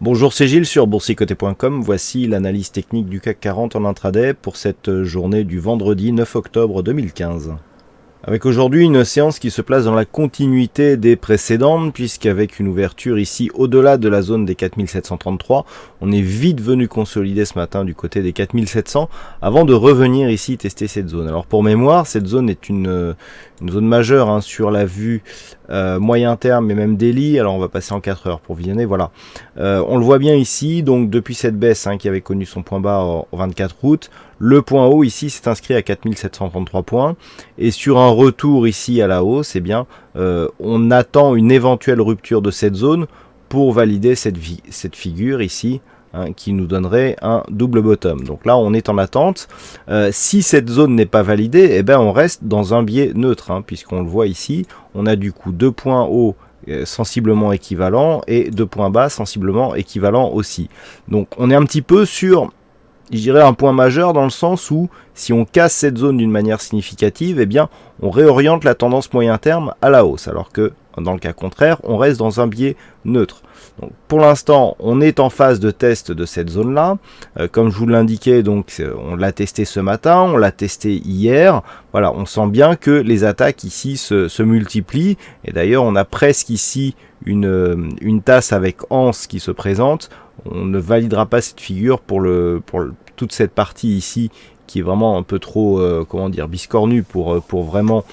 Bonjour, c'est Gilles sur boursicoté.com. Voici l'analyse technique du CAC 40 en intraday pour cette journée du vendredi 9 octobre 2015. Avec aujourd'hui une séance qui se place dans la continuité des précédentes, puisqu'avec une ouverture ici au-delà de la zone des 4733, on est vite venu consolider ce matin du côté des 4700 avant de revenir ici tester cette zone. Alors pour mémoire, cette zone est une zone majeure sur la vue moyen terme et même daily. Alors on va passer en 4 heures pour visionner, voilà. On le voit bien ici, donc depuis cette baisse qui avait connu son point bas au 24 août, le point haut ici s'est inscrit à 4733 points, et sur un retour ici à la hausse, on attend une éventuelle rupture de cette zone pour valider cette figure ici, qui nous donnerait un double bottom. Donc là on est en attente. Si cette zone n'est pas validée, on reste dans un biais neutre, puisqu'on le voit ici, on a du coup deux points hauts sensiblement équivalents et deux points bas sensiblement équivalents aussi. Donc on est un petit peu sur, je dirais, un point majeur, dans le sens où si on casse cette zone d'une manière significative, on réoriente la tendance moyen terme à la hausse, alors que dans le cas contraire, on reste dans un biais neutre. Donc, pour l'instant, on est en phase de test de cette zone-là. Comme je vous l'indiquais, donc on l'a testé ce matin, on l'a testé hier. Voilà, on sent bien que les attaques ici se multiplient. Et d'ailleurs, on a presque ici une tasse avec anse qui se présente. On ne validera pas cette figure pour toute cette partie ici qui est vraiment un peu trop biscornue pour vraiment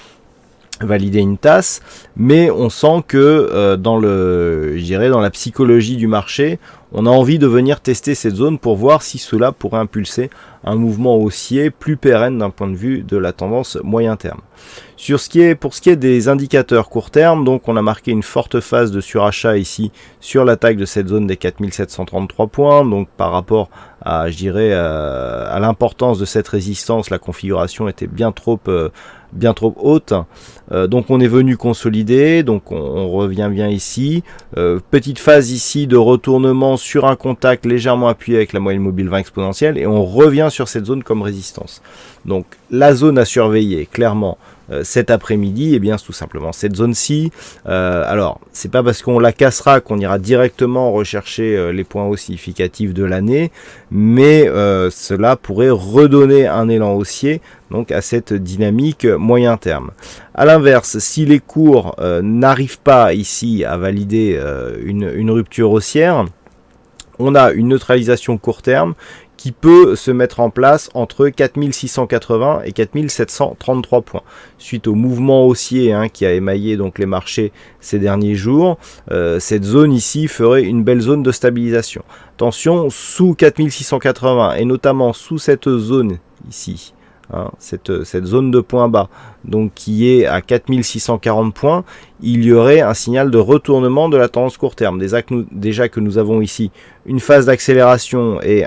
valider une tasse, mais on sent que dans la psychologie du marché, on a envie de venir tester cette zone pour voir si cela pourrait impulser un mouvement haussier plus pérenne d'un point de vue de la tendance moyen terme. Pour ce qui est des indicateurs court terme, donc on a marqué une forte phase de surachat ici sur l'attaque de cette zone des 4733 points, donc par rapport à l'importance de cette résistance, la configuration était bien trop haute. Donc on est venu consolider, donc on revient bien ici. Petite phase ici de retournement sur un contact légèrement appuyé avec la moyenne mobile 20 exponentielle, et on revient sur cette zone comme résistance. Donc la zone à surveiller clairement cet après-midi, c'est tout simplement cette zone-ci. Alors c'est pas parce qu'on la cassera qu'on ira directement rechercher les points hauts significatifs de l'année, mais cela pourrait redonner un élan haussier donc à cette dynamique moyen terme. A l'inverse, si les cours n'arrivent pas ici à valider une rupture haussière, on a une neutralisation court terme qui peut se mettre en place entre 4680 et 4733 points. Suite au mouvement haussier qui a émaillé donc les marchés ces derniers jours, cette zone ici ferait une belle zone de stabilisation. Attention, sous 4680 et notamment sous cette zone ici, cette zone de point bas, donc qui est à 4640 points, il y aurait un signal de retournement de la tendance court terme. Déjà que nous avons ici une phase d'accélération et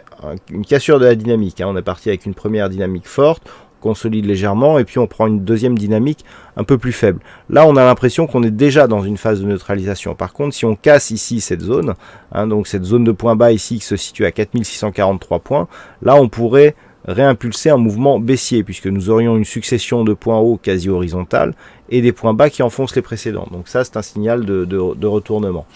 une cassure de la dynamique. On est parti avec une première dynamique forte, on consolide légèrement, et puis on prend une deuxième dynamique un peu plus faible. Là, on a l'impression qu'on est déjà dans une phase de neutralisation. Par contre, si on casse ici cette zone, donc cette zone de point bas ici qui se situe à 4643 points, là on pourrait réimpulser un mouvement baissier, puisque nous aurions une succession de points hauts quasi horizontales et des points bas qui enfoncent les précédents. Donc ça, c'est un signal de retournement.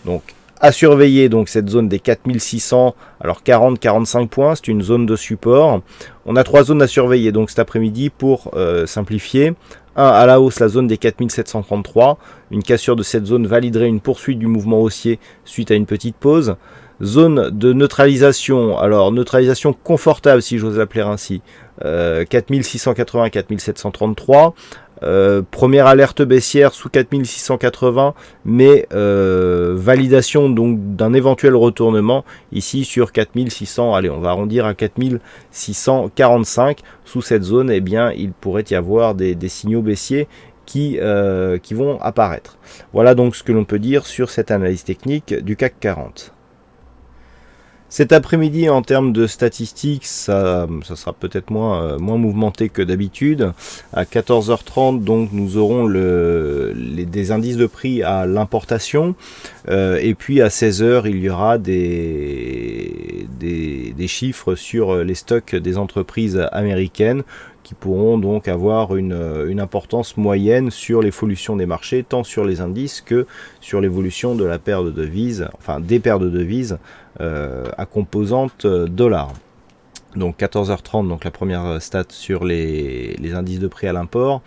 Donc à surveiller donc cette zone des 4600, alors 40-45 points, c'est une zone de support. On a trois zones à surveiller donc cet après-midi pour simplifier. 1 à la hausse, la zone des 4733. Une cassure de cette zone validerait une poursuite du mouvement haussier suite à une petite pause. Zone de neutralisation, alors neutralisation confortable si j'ose l'appeler ainsi, 4680-4733, première alerte baissière sous 4680, mais validation donc d'un éventuel retournement ici sur 4600, allez on va arrondir à 4645, sous cette zone il pourrait y avoir des signaux baissiers qui vont apparaître. Voilà donc ce que l'on peut dire sur cette analyse technique du CAC 40. Cet après-midi, en termes de statistiques, ça sera peut-être moins mouvementé que d'habitude. À 14h30, donc, nous aurons des indices de prix à l'importation. Et puis à 16h, il y aura des chiffres sur les stocks des entreprises américaines qui pourront donc avoir une importance moyenne sur l'évolution des marchés, tant sur les indices que sur l'évolution de la paire de devises, enfin des paires de devises à composante dollar. Donc 14h30, donc la première stat sur les indices de prix à l'import,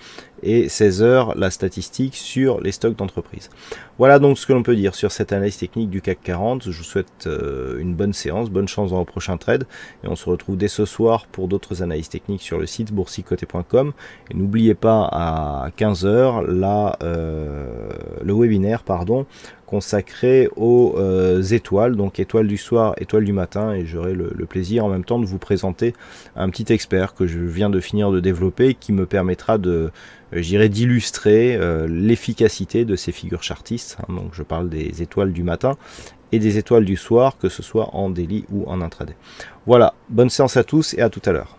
et 16h la statistique sur les stocks d'entreprise. Voilà donc ce que l'on peut dire sur cette analyse technique du CAC 40. Je vous souhaite une bonne séance, bonne chance dans vos prochains trades, et on se retrouve dès ce soir pour d'autres analyses techniques sur le site boursicoté.com. Et n'oubliez pas à 15h le webinaire consacré aux étoiles, donc étoiles du soir, étoiles du matin, et j'aurai le plaisir en même temps de vous présenter un petit expert que je viens de finir de développer, qui me permettra d'illustrer l'efficacité de ces figures chartistes. Donc je parle des étoiles du matin et des étoiles du soir, que ce soit en daily ou en intraday. Voilà, bonne séance à tous et à tout à l'heure.